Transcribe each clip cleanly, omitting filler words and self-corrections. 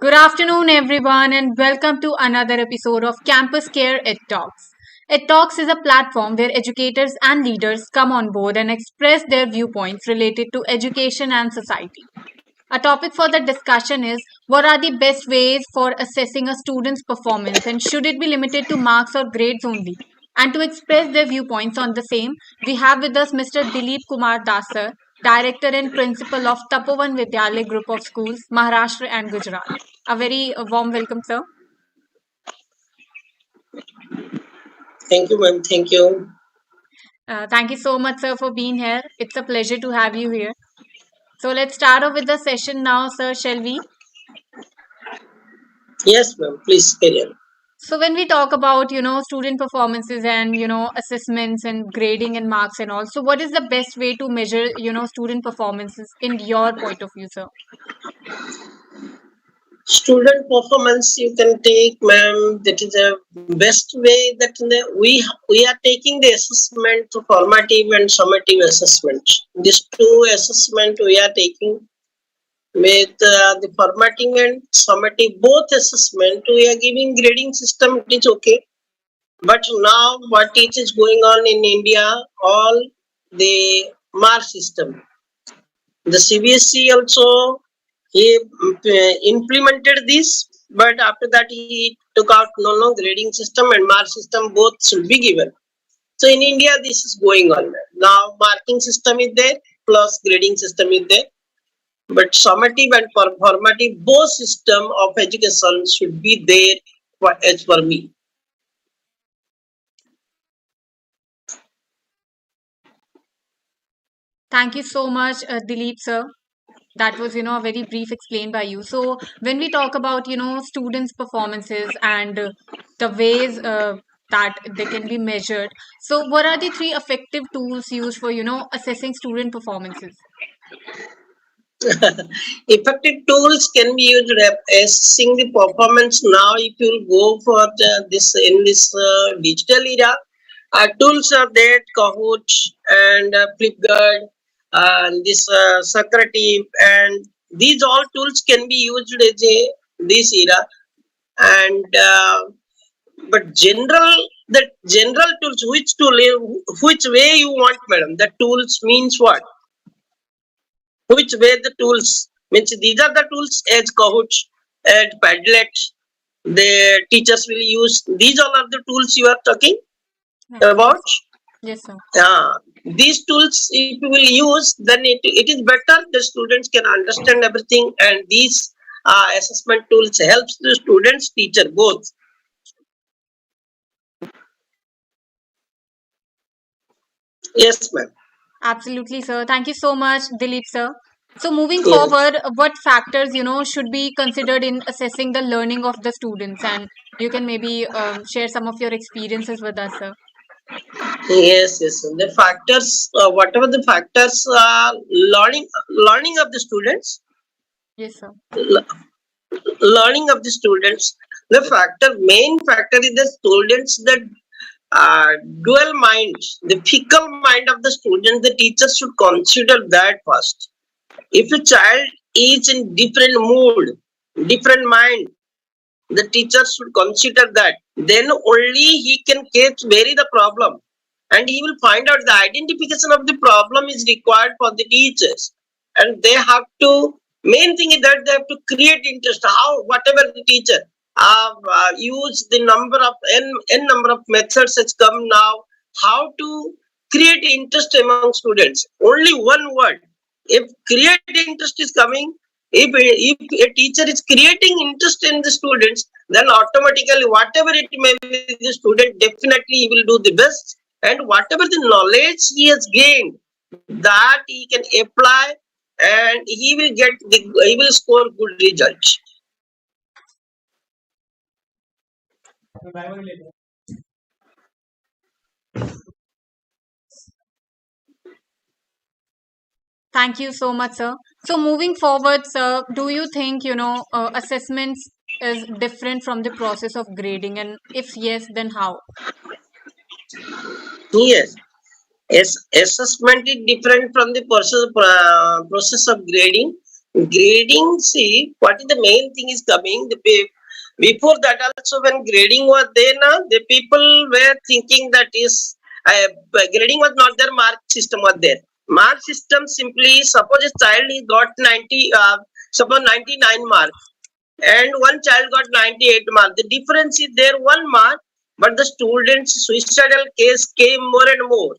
Good afternoon, everyone, and welcome to another episode of CampusCare EdTalks. EdTalks is a platform where educators and leaders come on board and express their viewpoints related to education and society. A topic for the discussion is what are the best ways for assessing a student's performance and should it be limited to marks or grades only? And to express their viewpoints on the same, we have with us Mr. Dilip Kumar Dasar, Director and Principal of Tapovan Vidyalaya Group of Schools, Maharashtra and Gujarat. A very warm welcome, sir. Thank you, ma'am. Thank you. Thank you so much, sir, for being here. It's a pleasure to have you here. So let's start off with the session now, sir, shall we? Yes, ma'am. Please carry on. So when we talk about, student performances and, assessments and grading and marks and all, so what is the best way to measure, student performances in your point of view, sir? Student performance you can take, ma'am. That is the best way that we are taking the assessment, formative and summative assessment. These two assessment we are taking with the formative and summative both assessment. We are giving grading system. It is okay. But now what it is going on in India, all the mark system. The CBSE also he implemented this, but after that he took out no grading system and mark system both should be given. So in India this is going on now. Marking system is there plus grading system is there, but summative and formative both system of education should be there as for me. Thank you so much, Dilip, sir. That was, a very brief explain by you. So when we talk about, students' performances and the ways that they can be measured, so what are the three effective tools used for, assessing student performances? Effective tools can be used assessing the performance. Now if you go for this in this digital era, tools are there, Kahoot and Flipgrid and this Socrative, and these all tools can be used as a this era. And but the general tools, which way you want, madam? The tools means what? Which way the tools means? These are the tools as Kahoot and Padlet. The teachers will use. These all are the tools you are talking about. Yes, sir. These tools, if you will use, then it is better. The students can understand everything, and these assessment tools helps the students, teacher both. Yes, ma'am. Absolutely, sir. Thank you so much, Dilip, sir. So moving Yes. forward, what factors, should be considered in assessing the learning of the students? And you can maybe share some of your experiences with us, sir. Yes, yes. The factors, whatever the factors, learning of the students, Yes, sir. learning of the students. The main factor is the students that dual mind, the fickle mind of the student. The teacher should consider that first. If a child is in different mood, different mind, the teacher should consider that. Then only he can vary the problem, and he will find out the identification of the problem is required for the teachers, and they have to. Main thing is that they have to create interest. How whatever the teacher use the number of n number of methods has come now. How to create interest among students? Only one word. If create interest is coming, if a teacher is creating interest in the students, then automatically whatever it may be, the student definitely he will do the best, and whatever the knowledge he has gained, that he can apply, and he will score good results. Thank you so much, sir. So moving forward, sir, do you think, assessments is different from the process of grading? And if yes, then how? Yes. Assessment is different from the process of grading. Grading, see, what is the main thing is coming? Before that also when grading was there, na, the people were thinking that is, grading was not there, mark system was there. Mark system simply, suppose a child he got 90, suppose 99 marks, and one child got 98 marks. The difference is there 1 mark, but the students' suicidal case came more and more.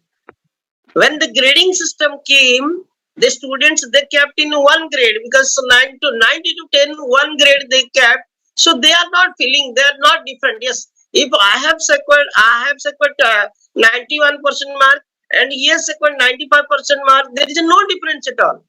When the grading system came, the students they kept in one grade because 90 to 10 one grade they kept. So they are not feeling, they are not different. Yes, if I have secured 91% mark and he has secured 95% mark, there is no difference at all.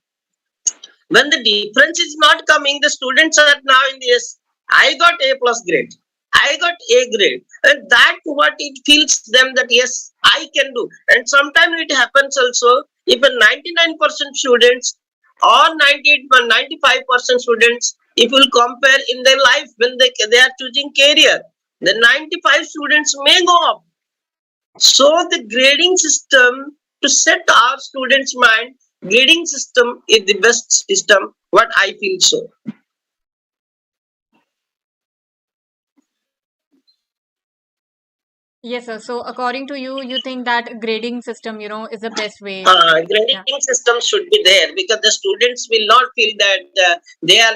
When the difference is not coming, the students are now in this. I got A plus grade. I got A grade, and that what it feels them that yes, I can do. And sometimes it happens also if a 99% students or 98 95% students, if you compare in their life when they are choosing career, the 95 students may go up. So the grading system to set our students' mind, grading system is the best system. What I feel so. Yes, sir. So according to you, you think that grading system, is the best way. Grading Yeah. system should be there because the students will not feel that they are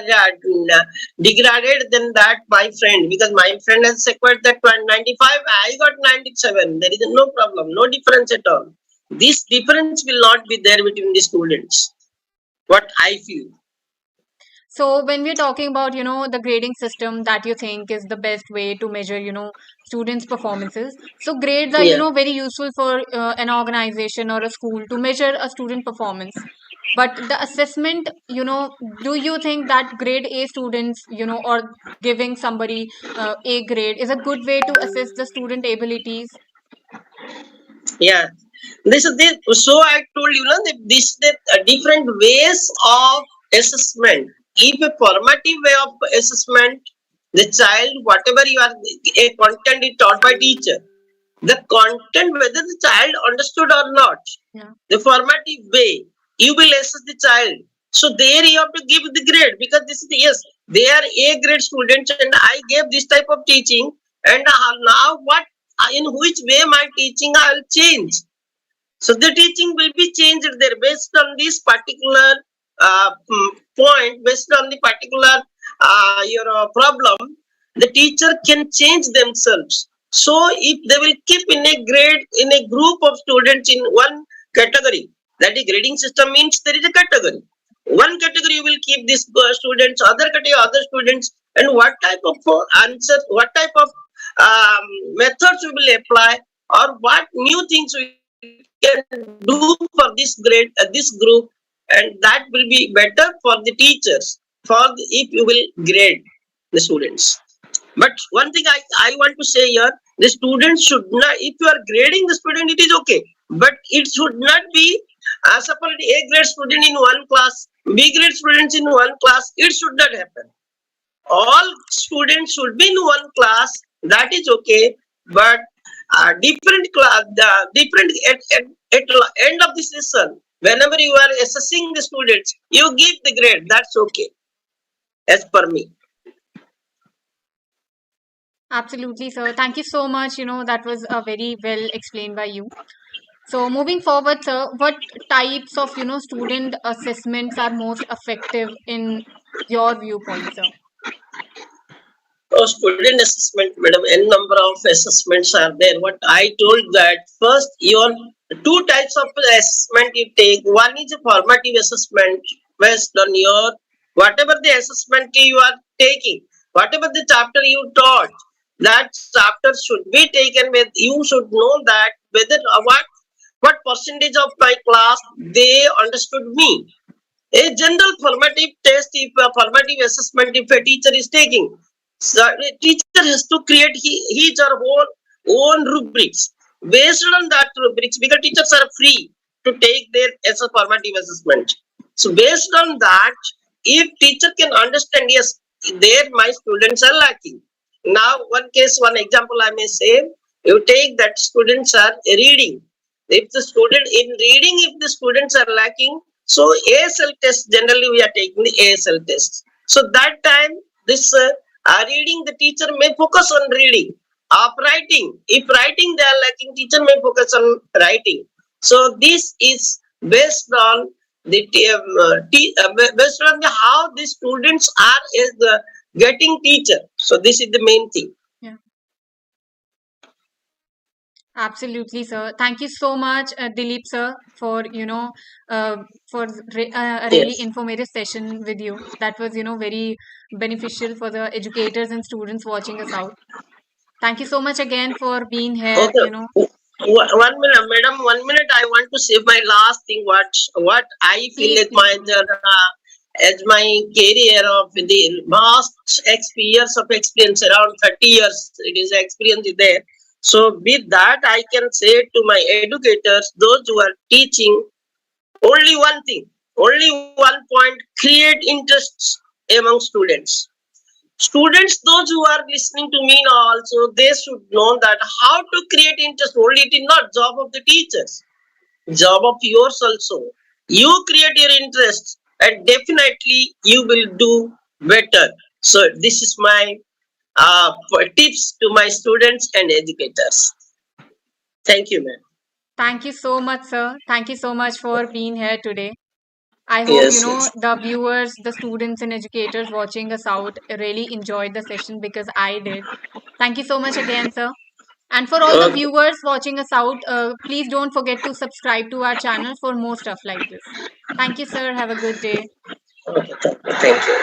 degraded than that my friend, because my friend has secured that 95, I got 97. There is no problem, no difference at all. This difference will not be there between the students. What I feel. So when we're talking about, the grading system that you think is the best way to measure, students' performances. So grades are, Yeah. very useful for an organization or a school to measure a student performance. But the assessment, do you think that grade A students, or giving somebody A grade is a good way to assess the student abilities? Yeah, this is this. So I told you, that this the different ways of assessment. If a formative way of assessment, the child whatever you are a content is taught by teacher. The content whether the child understood or not. Yeah. The formative way you will assess the child. So there you have to give the grade because this is yes they are A grade students and I gave this type of teaching, and now what in which way my teaching I will change. So the teaching will be changed there based on this particular point, based on the particular your problem. The teacher can change themselves. So if they will keep in a grade in a group of students in one category, that is grading system means there is a category. One category will keep these students, other category other students, and what type of answer, what type of methods we will apply, or what new things we can do for this grade, this group, and that will be better for the teachers. If you will grade the students. But one thing I want to say here, the students should not, if you are grading the student, it is okay. But it should not be, suppose A grade student in one class, B grade students in one class, it should not happen. All students should be in one class, that is okay. But different class, different at end of the session, whenever you are assessing the students, you give the grade, that's okay, as per me. Absolutely, sir. Thank you so much. That was very well explained by you. So moving forward, sir, what types of, student assessments are most effective in your viewpoint, sir? Oh, student assessment, madam, n number of assessments are there. What I told that first, your two types of assessment you take. One is a formative assessment based on your whatever the assessment you are taking, whatever the chapter you taught, that chapter should be taken with. You should know that whether what percentage of my class they understood me. A general formative test, if a formative assessment, if a teacher is taking, so a teacher has to create his or her own rubrics. Based on that rubrics, because teachers are free to take their as a formative assessment. So based on that, if teacher can understand, yes, there my students are lacking. Now, one case, one example I may say, you take that students are reading. If the student in reading, if the students are lacking, So ASL test, generally we are taking the ASL test. So that time, this reading, the teacher may focus on reading. Of writing, if writing they are lacking, teacher may focus on writing. So this is based on the based on the how the students are is getting teacher. So this is the main thing. Yeah. Absolutely, sir. Thank you so much, Dilip sir, for for a really Yes. informative session with you. That was very beneficial for the educators and students watching us out. Thank you so much again for being here. Okay. 1 minute, madam. 1 minute. I want to say my last thing. What I feel Please, is please. as my career of the vast years of experience, around 30 years. It is experience is there. So with that, I can say to my educators, those who are teaching, only one thing, only one point: create interests among students. Students, those who are listening to me now also, they should know that how to create interest. Only it is not job of the teachers, job of yours also. You create your interest and definitely you will do better. So this is my tips to my students and educators. Thank you, ma'am. Thank you so much, sir. Thank you so much for being here today. I hope, Yes, yes. the viewers, the students and educators watching us out really enjoyed the session because I did. Thank you so much again, sir. And for all the Okay. viewers watching us out, please don't forget to subscribe to our channel for more stuff like this. Thank you, sir. Have a good day. Okay. Thank you.